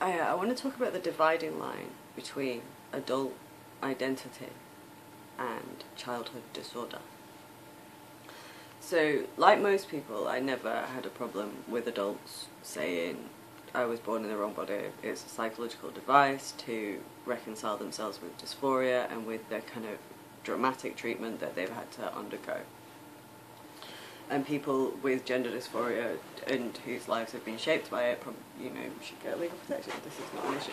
I want to talk about the dividing line between adult identity and childhood disorder. So, like most people, I never had a problem with adults saying I was born in the wrong body. It's a psychological device to reconcile themselves with dysphoria and with their kind of dramatic treatment that they've had to undergo. And people with gender dysphoria and whose lives have been shaped by it, should get legal protection. This is not an issue.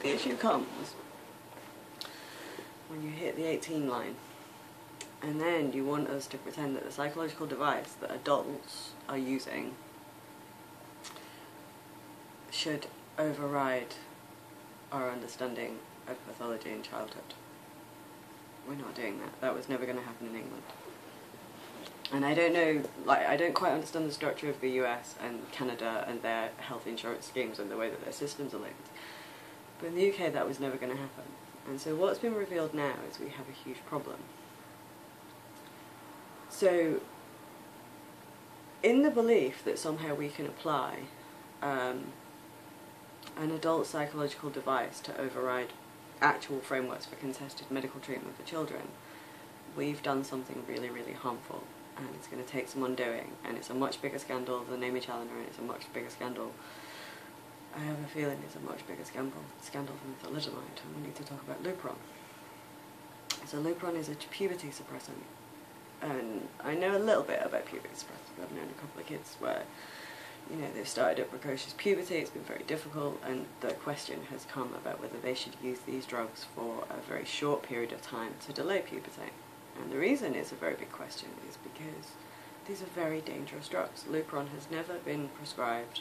The issue comes when you hit the 18 line. And then you want us to pretend that the psychological device that adults are using should override our understanding of pathology in childhood. We're not doing that. That was never going to happen in England. And I don't know, I don't quite understand the structure of the US and Canada and their health insurance schemes and the way that their systems are linked. But in the UK that was never going to happen. And so what's been revealed now is we have a huge problem. So, in the belief that somehow we can apply an adult psychological device to override actual frameworks for contested medical treatment for children, we've done something really, really harmful, and it's going to take some undoing, and it's a much bigger scandal than Amy Challoner, and it's a much bigger scandal. I have a feeling it's a much bigger scandal than thalidomide, and we need to talk about Lupron. So Lupron is a puberty suppressant. And I know a little bit about puberty suppressants. I've known a couple of kids where, they've started at precocious puberty, it's been very difficult, and the question has come about whether they should use these drugs for a very short period of time to delay puberty. And the reason it's a very big question is because these are very dangerous drugs. Lupron has never been prescribed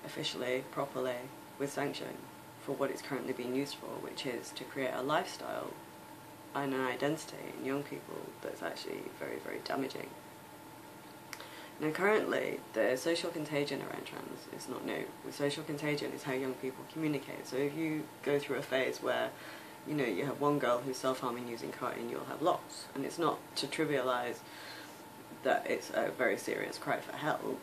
officially, properly, with sanction for what it's currently being used for, which is to create a lifestyle and an identity in young people that's actually very, very damaging. Now currently, the social contagion around trans is not new. The social contagion is how young people communicate. So if you go through a phase where, you have one girl who's self-harming using cocaine, you'll have lots. And it's not to trivialise that it's a very serious cry for help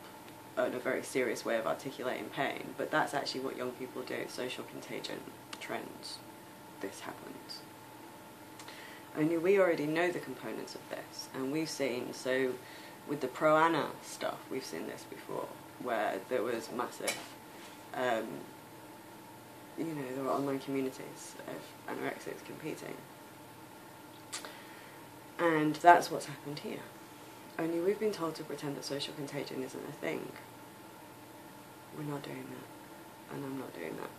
and a very serious way of articulating pain, but that's actually what young people do. Social contagion trends. This happens. Only we already know the components of this, and we've seen, so with the pro-ana stuff, we've seen this before, where there was massive, there were online communities of anorexics competing. And that's what's happened here. Only we've been told to pretend that social contagion isn't a thing. We're not doing that, and I'm not doing that.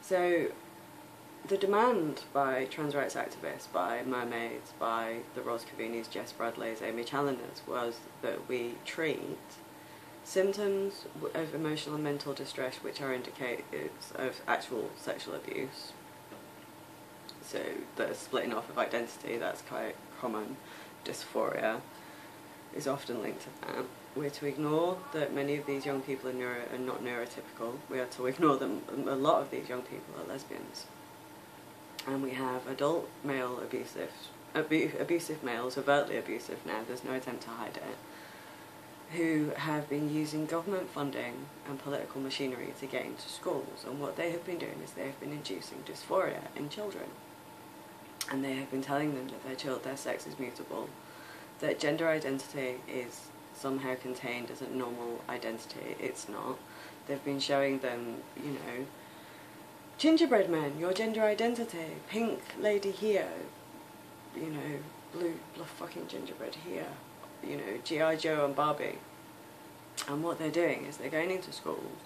So, the demand by trans rights activists, by mermaids, by the Ros Kavinis, Jess Bradleys, Amy Challoners, was that we treat symptoms of emotional and mental distress which are indicators of actual sexual abuse. So the splitting off of identity, that's quite common. Dysphoria is often linked to that. We're to ignore that many of these young people are not neurotypical. We are to ignore them. A lot of these young people are lesbians. And we have adult male abusive males, overtly abusive now, there's no attempt to hide it, who have been using government funding and political machinery to get into schools. And what they have been doing is they have been inducing dysphoria in children. And they have been telling them that their sex is mutable, that gender identity is somehow contained as a normal identity. It's not. They've been showing them, gingerbread men, your gender identity, pink lady here, blue fucking gingerbread here, G.I. Joe and Barbie. And what they're doing is they're going into schools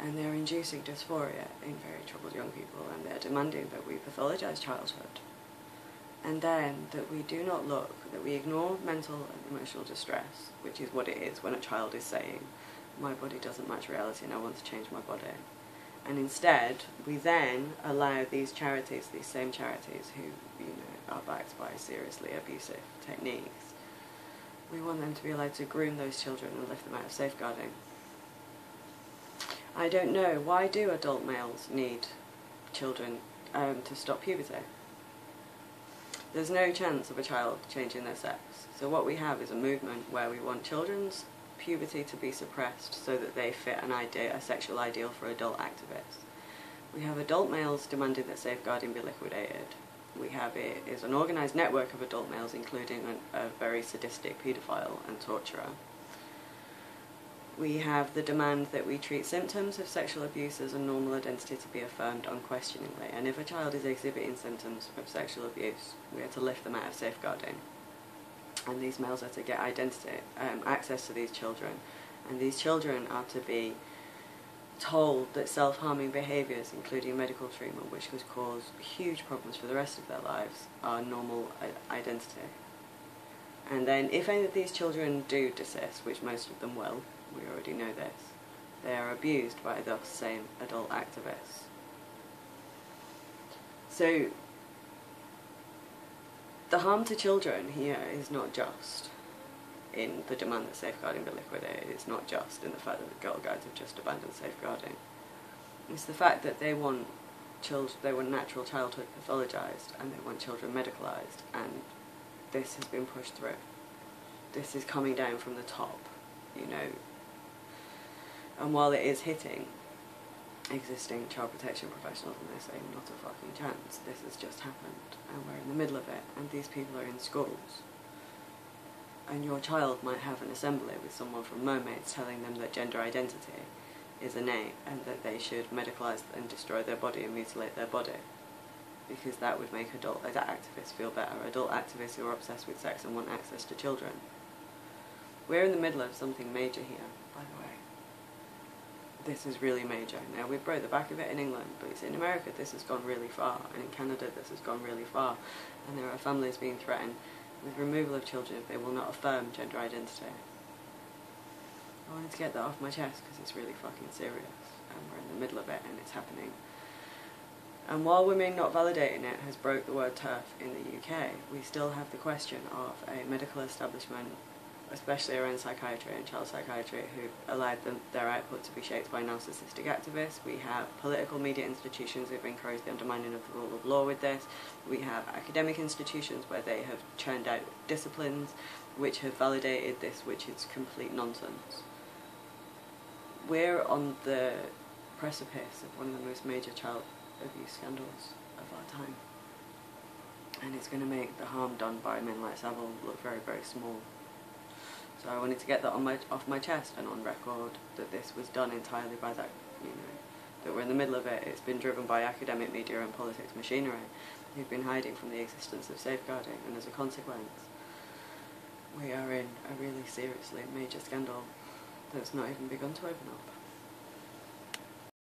and they're inducing dysphoria in very troubled young people, and they're demanding that we pathologise childhood. And then that we do not look, that we ignore mental and emotional distress, which is what it is when a child is saying, my body doesn't match reality and I want to change my body. And instead, we then allow these charities, these same charities who, are backed by seriously abusive techniques, we want them to be allowed to groom those children and lift them out of safeguarding. I don't know, why do adult males need children to stop puberty? There's no chance of a child changing their sex. So what we have is a movement where we want children's puberty to be suppressed so that they fit a sexual ideal for adult activists. We have adult males demanding that safeguarding be liquidated. We have it is an organised network of adult males, including a very sadistic paedophile and torturer. We have the demand that we treat symptoms of sexual abuse as a normal identity to be affirmed unquestioningly, and if a child is exhibiting symptoms of sexual abuse, we are to lift them out of safeguarding. And these males are to get access to these children, and these children are to be told that self-harming behaviours, including medical treatment, which could cause huge problems for the rest of their lives, are normal identity. And then if any of these children do desist, which most of them will, we already know this, they are abused by those same adult activists. So the harm to children here is not just in the demand that safeguarding be liquidated. It's not just in the fact that the Girl Guides have just abandoned safeguarding. It's the fact that they want natural childhood pathologised, and they want children medicalised, and this has been pushed through. This is coming down from the top, you know. And while it is hitting existing child protection professionals and they're saying not a fucking chance, this has just happened and we're in the middle of it, and these people are in schools. And your child might have an assembly with someone from Mermaids telling them that gender identity is innate and that they should medicalise and destroy their body and mutilate their body, because that would make adult activists feel better. Adult activists who are obsessed with sex and want access to children. We're in the middle of something major here, by the way. This is really major. Now, we broke the back of it in England, but in America this has gone really far, and in Canada this has gone really far, and there are families being threatened with removal of children if they will not affirm gender identity. I wanted to get that off my chest because it's really fucking serious, and we're in the middle of it and it's happening. And while Women Not Validating It has broke the word TERF in the UK, we still have the question of a medical establishment, especially around psychiatry and child psychiatry, who allowed their output to be shaped by narcissistic activists. We have political media institutions who have encouraged the undermining of the rule of law with this. We have academic institutions where they have churned out disciplines which have validated this, which is complete nonsense. We're on the precipice of one of the most major child abuse scandals of our time. And it's going to make the harm done by men like Savile look very, very small. So I wanted to get that off my chest and on record, that this was done entirely by that, you know, that we're in the middle of it. It's been driven by academic media and politics machinery who've been hiding from the existence of safeguarding, and as a consequence, we are in a really seriously major scandal that's not even begun to open up.